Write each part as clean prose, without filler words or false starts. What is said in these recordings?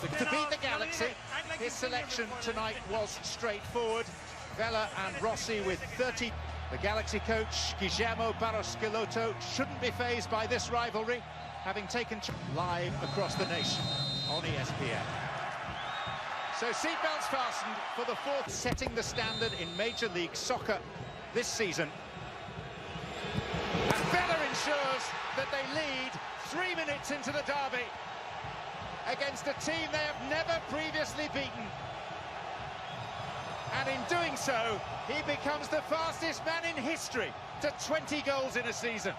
against the... To beat the Galaxy, his selection tonight was straightforward. Vela and Rossi with 30. The Galaxy coach, Guillermo Barros-Schelotto, shouldn't be fazed by this rivalry, having taken live across the nation on ESPN. So seatbelts fastened for the fourth, setting the standard in Major League Soccer this season. And Vela ensures that they lead 3 minutes into the derby against a team they have never previously beaten. And in doing so, he becomes the fastest man in history to 20 goals in a season.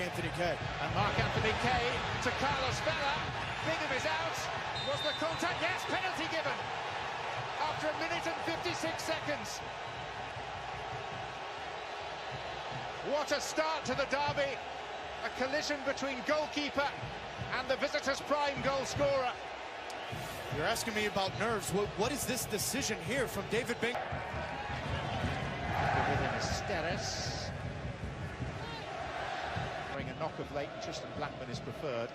Anthony Kay. And Marc-Anthony Kay to Carlos Vela. Bingham is out. Was the contact? Yes, penalty given. After 1 minute and 56 seconds. What a start to the derby. A collision between goalkeeper and the visitors' prime goal scorer. You're asking me about nerves. What is this decision here from David Bingham? Within Esteres. Bring a knock of late, Tristan Blackman is preferred.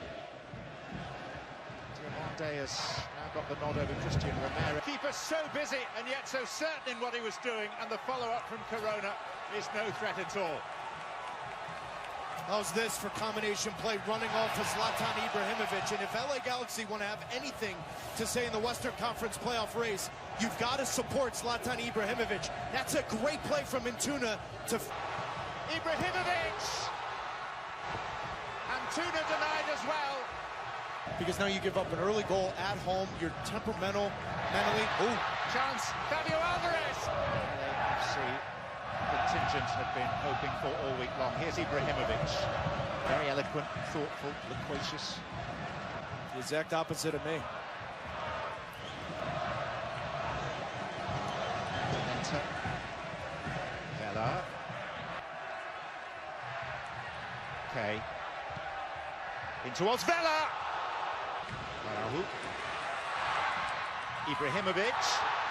Diamande has now got the nod over Christian Romero. Keeper so busy and yet so certain in what he was doing, and the follow-up from Corona is no threat at all. How's this for combination play running off of Zlatan Ibrahimovic? And if LA Galaxy want to have anything to say in the Western Conference playoff race, you've got to support Zlatan Ibrahimovic. That's a great play from Antuna to... Ibrahimovic! Antuna denied as well. Because now you give up an early goal at home, you're temperamental, mentally. Ooh, chance, Fabio Alvarez! LAFC contingent had been hoping for all week long. Here's Ibrahimovic. Very eloquent, thoughtful, loquacious. The exact opposite of me. Enter. Vela. Okay. In towards Vela! Ibrahimovic.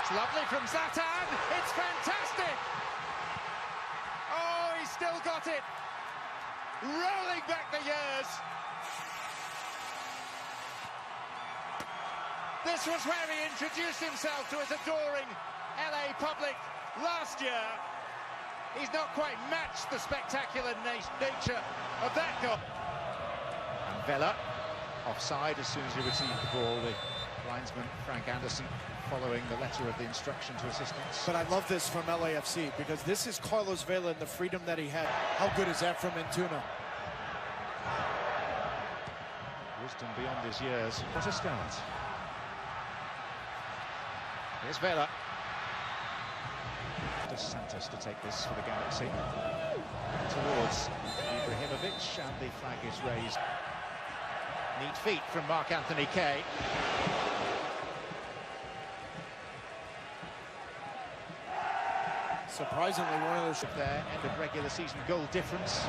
It's lovely from Zlatan. It's fantastic! Oh, he's still got it. Rolling back the years. This was where he introduced himself to his adoring LA public last year. He's not quite matched the spectacular nature of that goal. And Vela, offside as soon as he received the ball. The linesman, Frank Anderson, following the letter of the instruction to assistants. But I love this from LAFC, because this is Carlos Vela and the freedom that he had. How good is that from Antuna? Wisdom beyond his years. What a start. Here's Vela. Dos Santos to take this for the Galaxy. Towards Ibrahimovic, and the flag is raised. Neat feet from Marc-Anthony Kay. Surprisingly, one of those there, end of regular season goal difference.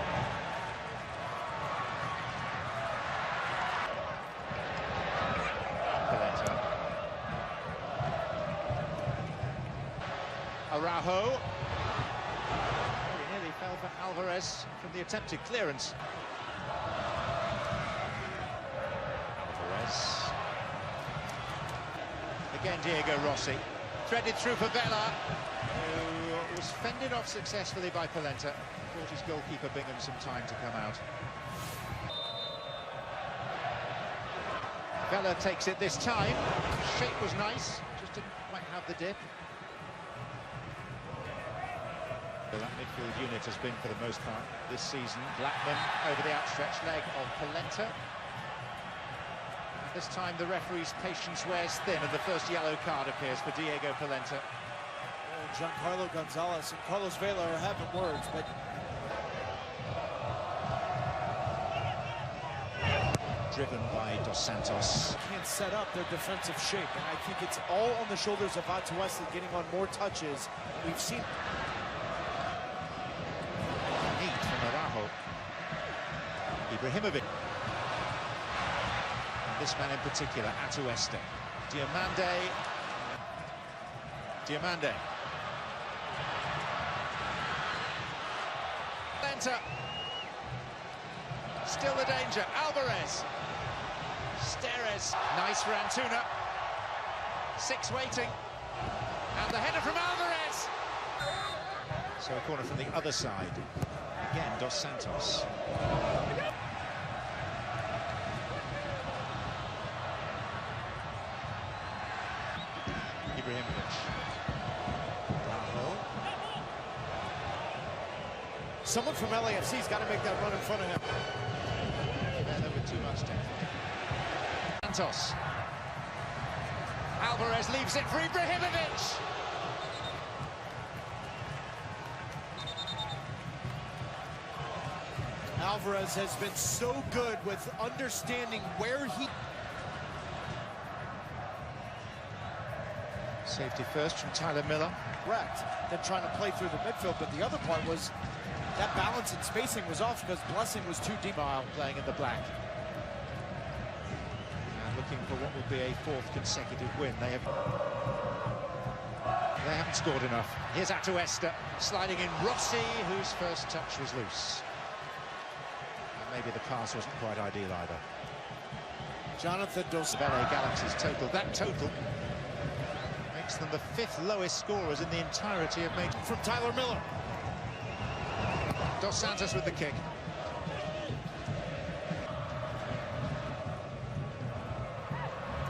Araujo. He nearly fell for Alvarez from the attempted clearance. Alvarez. Again, Diego Rossi. Threaded through for Vela, who was fended off successfully by Polenta. Brought his goalkeeper Bingham some time to come out. Vela takes it this time. Shape was nice, just didn't quite have the dip. That midfield unit has been, for the most part, this season. Blackman over the outstretched leg of Polenta. This time the referee's patience wears thin, and the first yellow card appears for Diego Polenta. Giancarlo Gonzalez and Carlos Vela are having words, but... Driven by Dos Santos. Can't set up their defensive shape, and I think it's all on the shoulders of Atuesta getting on more touches. We've seen... Neat from Araujo. Ibrahimovic. And this man in particular, Atuesta. Diamande. Enter. Still the danger. Alvarez. Steres Alvarez. Nice for Antuna. 6 waiting. And the header from Alvarez. So a corner from the other side. Again, Dos Santos. Ibrahimovic. Someone from LAFC's got to make that run in front of him. There with too much depth. Santos. Alvarez leaves it for Ibrahimovic. Alvarez has been so good with understanding where he... Safety first from Tyler Miller. Correct. Then trying to play through the midfield, but the other part was that balance and spacing was off because Blessing was too deep. Mile playing in the black. And looking for what would be a 4th consecutive win. They haven't scored enough. Here's Atuesta sliding in Rossi, whose first touch was loose. And maybe the pass wasn't quite ideal either. Jonathan Dos LA Galaxy's total. That total makes them the 5th lowest scorers in the entirety of major. From Tyler Miller. Dos Santos with the kick.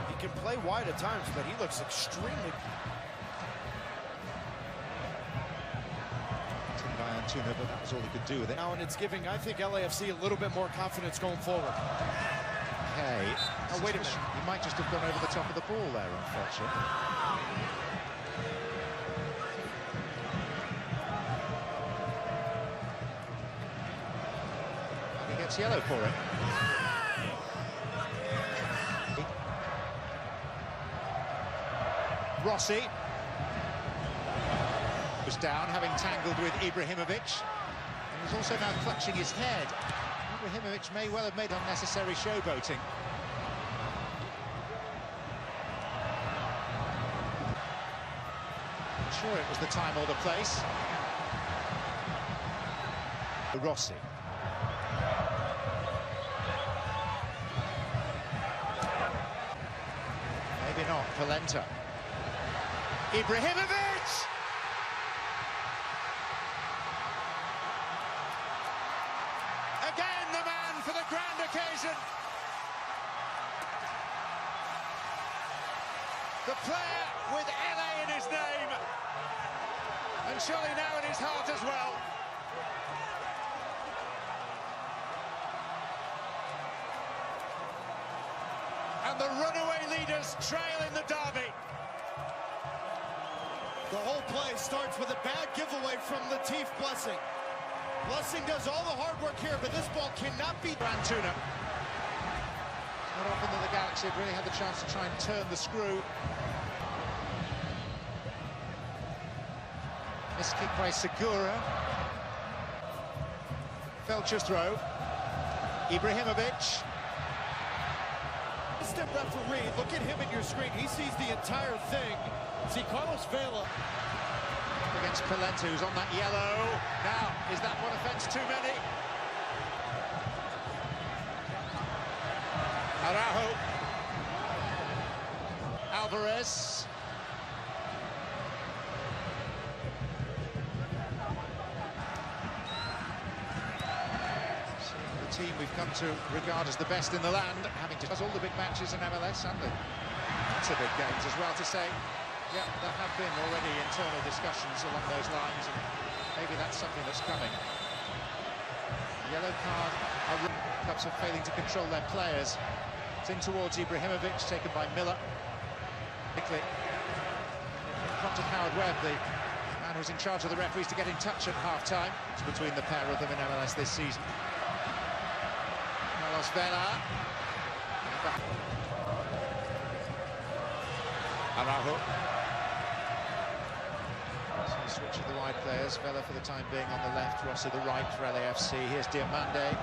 He can play wide at times, but he looks extremely... by Antuna, but that was all he could do with it. Now, and it's giving, I think, LAFC a little bit more confidence going forward. Okay. Oh, wait a minute. He might just have gone over the top of the ball there, unfortunately. And he gets yellow for it. Rossi was down, having tangled with Ibrahimovic. And he's also now clutching his head. Ibrahimovic may well have made unnecessary showboating. I'm sure it was the time or the place. Rossi. Maybe not, Polenta. Ibrahimovic! Again, the man for the grand occasion. The player with LA in his name. And surely now in his heart as well. And the runaway leaders trail in the derby. The whole play starts with a bad giveaway from Latif Blessing. Blessing does all the hard work here, but this ball cannot be... Antuna. Not often that the Galaxy have really had the chance to try and turn the screw. Missed kick by Segura. Felcher's throw. Ibrahimovic. Step referee, look at him in your screen. He sees the entire thing. See Carlos Vela. Against Polenta, who's on that yellow. Now, is that one offence too many? Araujo. Alvarez. The team we've come to regard as the best in the land, having to does all the big matches in MLS and the big games as well, to say, yeah, there have been already internal discussions along those lines, and maybe that's something that's coming. Yellow card. Clubs are failing to control their players. It's in towards Ibrahimovic, taken by Miller. Quickly in front of Howard Webb, the man who's in charge of the referees, to get in touch at half-time. It's between the pair of them in MLS this season. Carlos Vela. Araujo. So switch of the wide players. Vela for the time being on the left, Rossi the right for LAFC. Here's Diamande.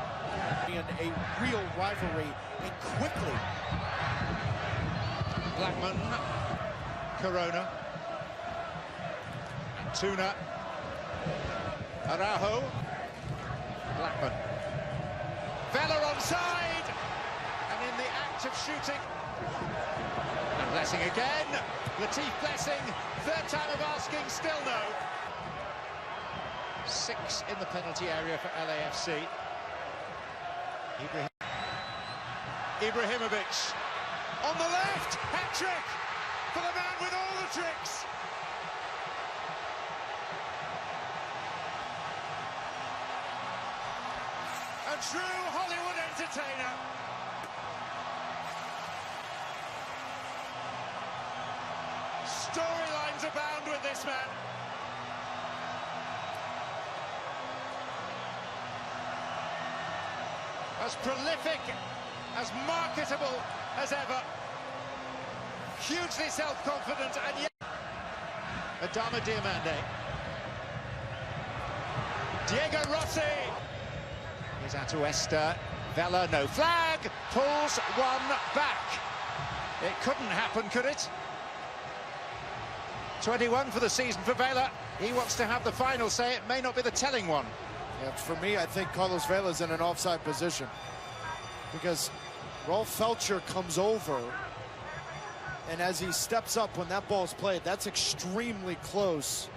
In a real rivalry, and quickly. Blackman. Corona. Antuna. Araujo. Blackman. Vela onside. And in the act act of shooting. And Blessing again. Latif Blessing, third time of asking, still no. 6 in the penalty area for LAFC. Ibrahimovic on the left, hat-trick for the man with all the tricks. A true Hollywood entertainer. Storylines abound with this man. As prolific, as marketable as ever. Hugely self-confident, and yet... Adama Diomande. Diego Rossi. Here's Atuesta. Vela, no flag. Pulls one back. It couldn't happen, could it? 21 for the season for Vela. He wants to have the final say. It may not be the telling one. Yeah, for me, I think Carlos Vela's in an offside position because Rolf Felcher comes over, and as he steps up when that ball's played, that's extremely close